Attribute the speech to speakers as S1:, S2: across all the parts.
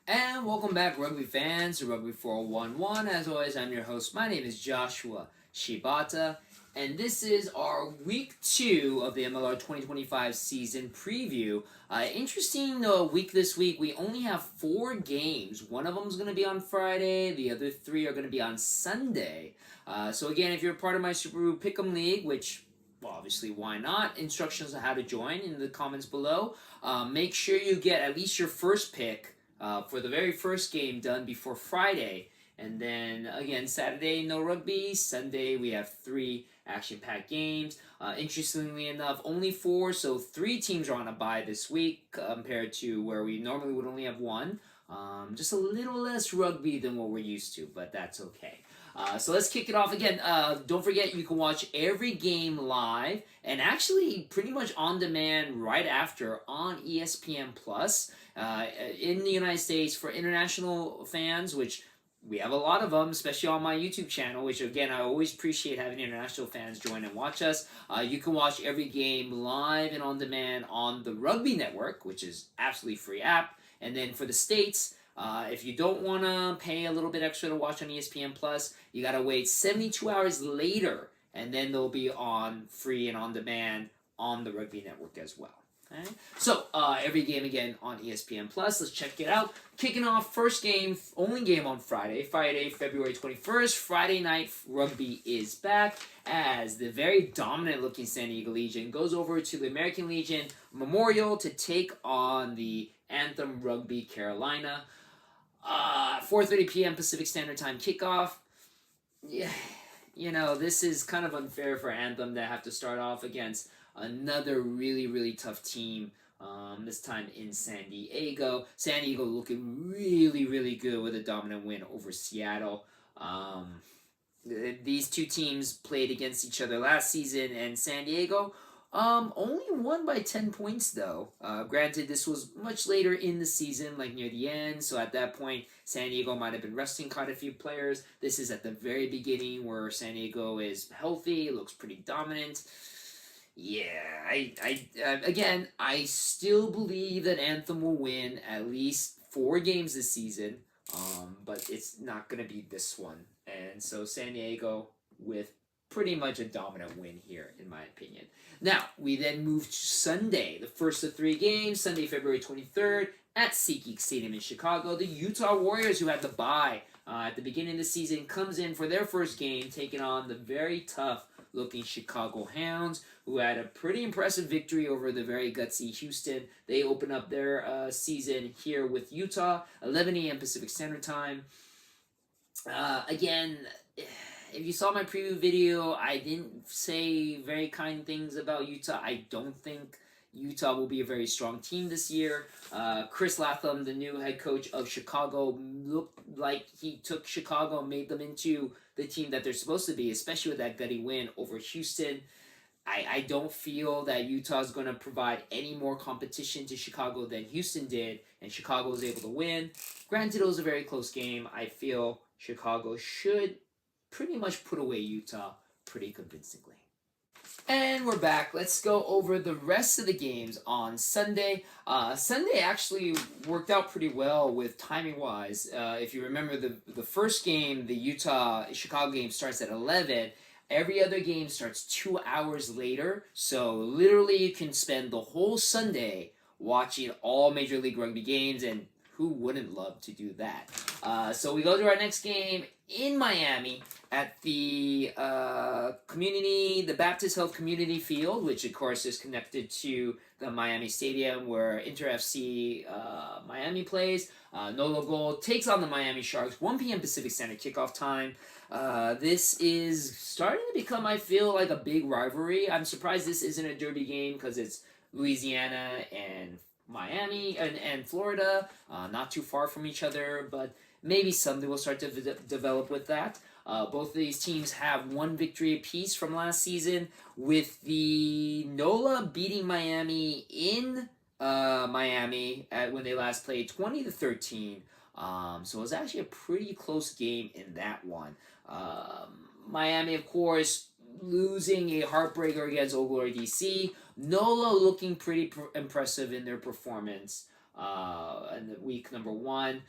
S1: And welcome back, rugby fans, to Rugby411. As always, I'm your host. My name is Joshua Shibata, and this is our week 2 of the MLR 2025 season preview. Interesting week this week. We only have 4 games. One of them is going to be on Friday. The other 3 are going to be on Sunday. So again, if you're part of my SuperBru Pick Em League, which well, obviously, why not? Instructions on how to join in the comments below. Make sure you get at least your first pick for the very first game done before Friday. And then, again, Saturday, no rugby. Sunday, we have 3 action-packed games. Interestingly enough, only 4, so 3 teams are on a bye this week compared to where we normally would only have 1. Just a little less rugby than what we're used to, but that's okay. So let's kick it off again. Don't forget you can watch every game live and actually pretty much on demand right after on ESPN Plus in the United States for international fans, which we have a lot of them, especially on my YouTube channel, which again, I always appreciate having international fans join and watch us. You can watch every game live and on demand on the Rugby Network, which is absolutely free app. And then for the States, if you don't want to pay a little bit extra to watch on ESPN Plus, you got to wait 72 hours later, and then they'll be on free and on demand on the Rugby Network as well. Okay? So, every game again on ESPN Plus. Let's check it out. Kicking off first game, only game on Friday, February 21st. Friday night rugby is back as the very dominant looking San Diego Legion goes over to the American Legion Memorial to take on the Anthem Rugby Carolina. 4:30 p.m. Pacific Standard Time kickoff. Yeah, this is kind of unfair for Anthem to have to start off against another really, really tough team. This time in San Diego. San Diego looking really, really good with a dominant win over Seattle. These two teams played against each other last season, and San Diego only won by 10 points though. Granted, this was much later in the season, like near the end, so at that point, San Diego might have been resting quite a few players. This is at the very beginning where San Diego is healthy, looks pretty dominant. Yeah, again, I still believe that Anthem will win at least 4 games this season, but it's not going to be this one. And so San Diego with pretty much a dominant win here, in my opinion. Now, we then move to Sunday, the first of 3 games, Sunday, February 23rd, at SeatGeek Stadium in Chicago. The Utah Warriors, who had the bye at the beginning of the season, comes in for their first game, taking on the very tough-looking Chicago Hounds, who had a pretty impressive victory over the very gutsy Houston. They open up their season here with Utah, 11 a.m. Pacific Standard Time. Again, if you saw my preview video, I didn't say very kind things about Utah. I don't think Utah will be a very strong team this year. Chris Latham, the new head coach of Chicago, looked like he took Chicago and made them into the team that they're supposed to be, especially with that gutty win over Houston. I don't feel that Utah is going to provide any more competition to Chicago than Houston did, and Chicago was able to win. Granted, it was a very close game. I feel Chicago should pretty much put away Utah pretty convincingly. And we're back. Let's go over the rest of the games on Sunday. Sunday actually worked out pretty well with timing-wise. If you remember the first game, the Utah-Chicago game starts at 11. Every other game starts 2 hours later. So literally you can spend the whole Sunday watching all Major League Rugby games, and who wouldn't love to do that? So we go to our next game in Miami at the Baptist Health Community Field, which of course is connected to the Miami Stadium where Inter FC Miami plays. Nolo Gold takes on the Miami Sharks, 1 p.m. Pacific Standard kickoff time. This is starting to become, I feel, like a big rivalry. I'm surprised this isn't a derby game because it's Louisiana and Miami and Florida, not too far from each other, but maybe someday we'll start to develop with that. Both of these teams have 1 victory apiece from last season, with the NOLA beating Miami in Miami when they last played 20-13. So it was actually a pretty close game in that one. Miami, of course, losing a heartbreaker against Old Glory DC. NOLA looking pretty impressive in their performance. in the week number 1.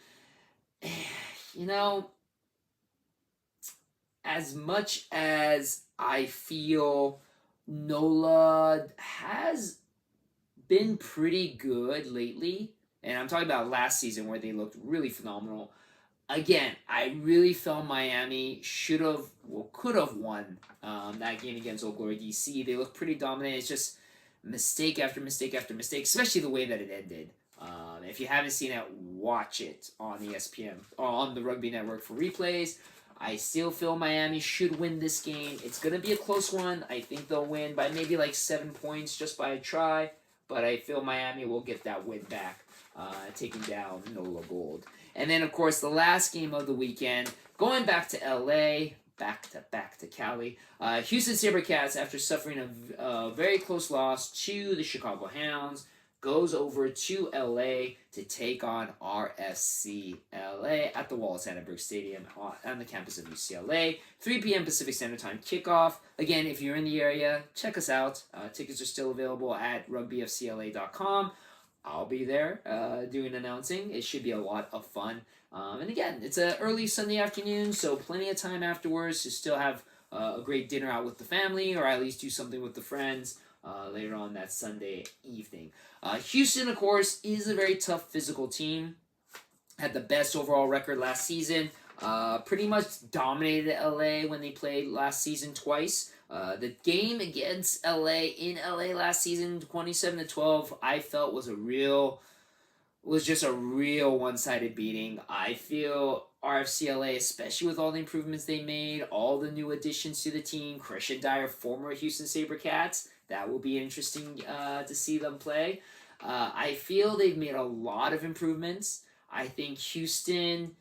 S1: You know, as much as I feel NOLA has been pretty good lately, and I'm talking about last season where they looked really phenomenal. Again, I really felt Miami could have won that game against Old Glory DC. They looked pretty dominant. It's just mistake after mistake after mistake, especially the way that it ended. If you haven't seen it, watch it on ESPN or on the Rugby Network for replays. I still feel Miami should win this game. It's going to be a close one. I think they'll win by maybe like 7 points just by a try. But I feel Miami will get that win back, taking down NOLA Gold. And then, of course, the last game of the weekend, going back to LA, back to Cali. Houston SaberCats, after suffering a very close loss to the Chicago Hounds, goes over to LA to take on RFC LA at the Wallace Annenberg Stadium on the campus of UCLA. 3 p.m. Pacific Standard Time kickoff. Again, if you're in the area, check us out. Tickets are still available at rugbyfcla.com. I'll be there doing announcing. It should be a lot of fun. And again, it's an early Sunday afternoon, so plenty of time afterwards to still have a great dinner out with the family, or at least do something with the friends later on that Sunday evening. Houston, of course, is a very tough physical team. Had the best overall record last season. Pretty much dominated LA when they played last season twice. The game against LA in LA last season, 27-12, I felt was just a real one-sided beating. I feel RFCLA, especially with all the improvements they made, all the new additions to the team, Christian Dyer, former Houston SaberCats, that will be interesting to see them play. I feel they've made a lot of improvements. I think Houston,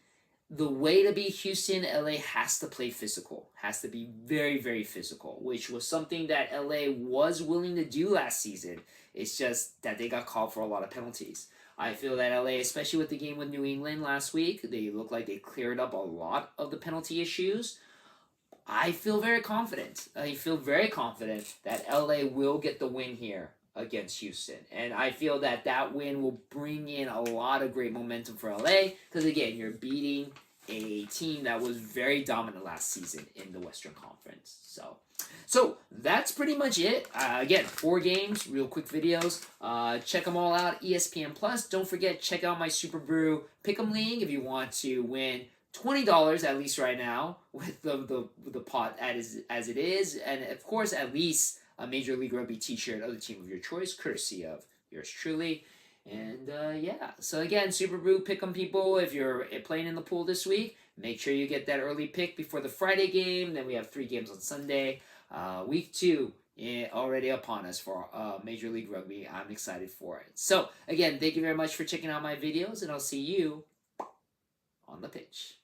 S1: the way to beat Houston, LA has to play physical. Has to be very, very physical, which was something that LA was willing to do last season. It's just that they got called for a lot of penalties. I feel that LA, especially with the game with New England last week, they look like they cleared up a lot of the penalty issues. I feel very confident. That LA will get the win here against Houston. And I feel that that win will bring in a lot of great momentum for LA because, again, you're beating a team that was very dominant last season in the Western Conference. So that's pretty much it. Again, 4 games, real quick videos. Check them all out. ESPN Plus. Don't forget, check out my SuperBru Pick Em League if you want to win $20 at least right now with the pot as it is, and of course at least a Major League Rugby T-shirt of the team of your choice, courtesy of yours truly. And yeah, so again, SuperBru Pick 'em people. If you're playing in the pool this week, make sure you get that early pick before the Friday game. Then we have 3 games on Sunday. Week 2 already upon us for Major League Rugby. I'm excited for it. So again, thank you very much for checking out my videos, and I'll see you on the pitch.